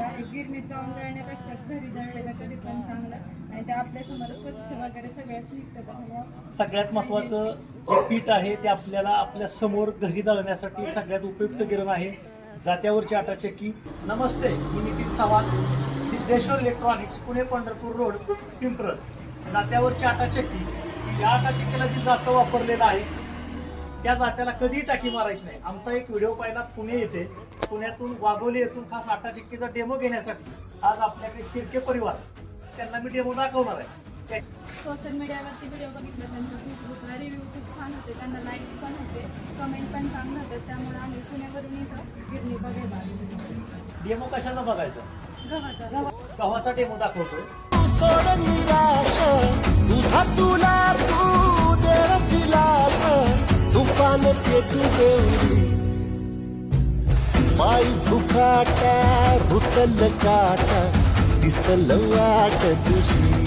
झालेलं आहे. गिरणीत जाऊन दळण्यापेक्षा घरी दळलेलं कधी पण चांगलं आणि ते आपल्यासमोर स्वच्छ वगैरे सगळंच निघतं. सगळ्यात महत्त्वाचं जे पीठ आहे ते आपल्याला आपल्या समोर घरी दळण्यासाठी सगळ्यात उपयुक्त गिरण आहे जात्यावरची आटा चक्की. नमस्ते, मी नितीन चव्हाण, सिद्धेश्वर इलेक्ट्रॉनिक्स, पुणे पंढरपूर रोड, पिंपरज. जात्यावरची आटा चक्की, या आटा चक्कीला जी जातं वापरलेलं आहे त्या जात्याला कधीही टाकी मारायची नाही. आमचा एक व्हिडिओ पाहिला पुणे येथे, पुण्यातून वाघोली येथून खास आटा चक्कीचा डेमो घेण्यासाठी आज आपल्याकडे शिर्के परिवार, त्यांना मी डेमो दाखवणार आहे. सोशल मीडियावरती व्हिडिओ बघितले त्यांच्या, फेसबुकला रिव्ह्यू खूप छान होते, त्यांना लाईक्स पण होते, कमेंट पण चांगले होते, त्यामुळे आम्ही पुण्यावरून इथं गिरणी बघायला आलो. डेमो कशाचा बघायचा? गव्हाचा. गव्हाचा डेमो दाखवतोय. तुफान पेटू देवरी पायी फुकाटा रुतल काटा दिसल वाट तुझी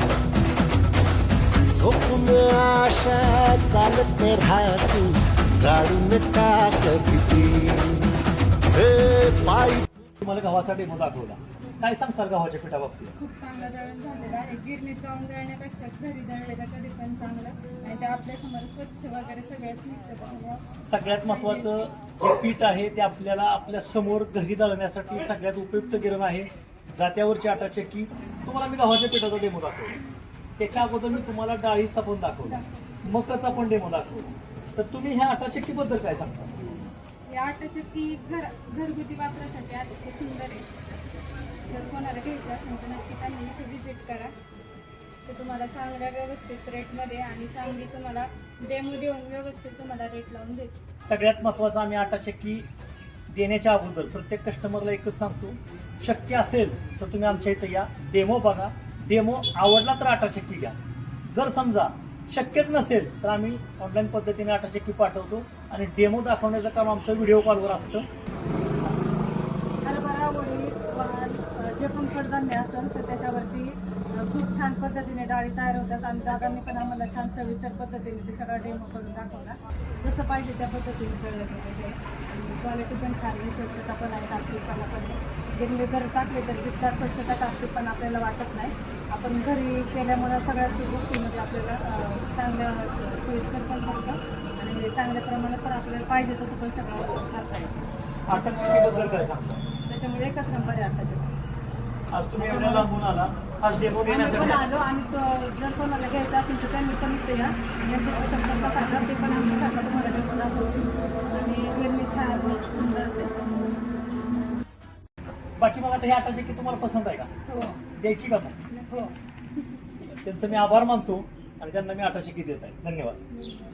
झोपून आशा चालत राहतो गाडून टाक किती पायी. तुम्हाला गव्हाचा डेमो दाखवला, काय सांगसाल गव्हाच्या पिठाबाबतीत? खूप चांगलं दळण झालेलं आहे. गिरणीत जाऊन दळण्यापेक्षा घरी दळलेलं कधी पण चांगलं आणि ते आपल्यासमोर स्वच्छ वगैरे सगळंच निघतं. सगळ्यात महत्त्वाचं जे पीठ आहे ते आपल्याला आपल्या समोर घरी दळण्यासाठी सगळ्यात उपयुक्त गिरण आहे जात्यावरची आटा चक्की. तुम्हाला मी गव्हाच्या पिठाचा डेमो दाखवला, त्याच्या अगोदर मी तुम्हाला डाळीचा पण दाखवला, मकाचा पण डेमो दाखवला. तर तुम्ही ह्या आटा चक्कीबद्दल काय सांगता? ही आटा चक्की घरगुती वापरासाठी अतिशय सुंदर आहे. जर कोणाला घ्यायची असेल तर नक्की त्यांनी इथे व्हिजिट करा. ते तुम्हाला चांगल्या व्यवस्थित रेटमध्ये आणि चांगली तुम्हाला डेमो देऊन व्यवस्थित तुम्हाला रेट लावून देईल. सगळ्यात महत्त्वाचं, आम्ही आटा चक्की देण्याच्या अगोदर प्रत्येक कस्टमरला एकच सांगतो, शक्य असेल तर तुम्ही आमच्या इथं या, डेमो बघा, डेमो आवडला तर आटा चक्की घ्या. जर समजा शक्यच नसेल तर आम्ही ऑनलाईन पद्धतीने आटा चक्की पाठवतो आणि डेमो दाखवण्याचं काम आमचं व्हिडिओ कॉलवर असतं. हरभरा, उडीद, वाल जे पण कडधान्य असेल तर त्याच्यावरती खूप छान पद्धतीने डाळी तयार होतात आणि दादांनी पण आम्हाला छान सविस्तर पद्धतीने ते सगळं डेमो करून दाखवला. जसं पाहिजे त्या पद्धतीने कळलं गेलं ते आणि क्वालिटी पण छान आहे, स्वच्छता पण आहे, टापटीपणा पण आहे. गिरणी जर टाकली तर तितका स्वच्छता टापटीपणा आपल्याला वाटत नाही. आपण घरी केल्यामुळं सगळ्याच गोष्टीमध्ये आपल्याला चांगल्या सोयीस्कर पण पडतं आणि चांगल्या प्रमाणात पण आपल्याला पाहिजे तसं पण सगळं करता येतं. आटा चक्कीबद्दल काय सांगता? त्याच्यामुळे एकच नंबर आहे आताच्या. आज तुम्ही एवढ्या लांबून आला, आज डेमो आम्ही पण घेण्यासाठी आलो आणि जर कोणाला घ्यायचं असेल तर त्यांनी पण इथे या, यांच्याशी संपर्क साधा, ते पण आमच्यासारखा तुम्हाला डेमो दाखवतील आणि गिरणी छान सुंदरच आहे. बाकी मग आता ही आटा चक्की तुम्हाला पसंत आहे का? हो. द्यायची का मग? हो. त्यांचं मी आभार मानतो आणि त्यांना मी आटा चक्की देत आहे. धन्यवाद.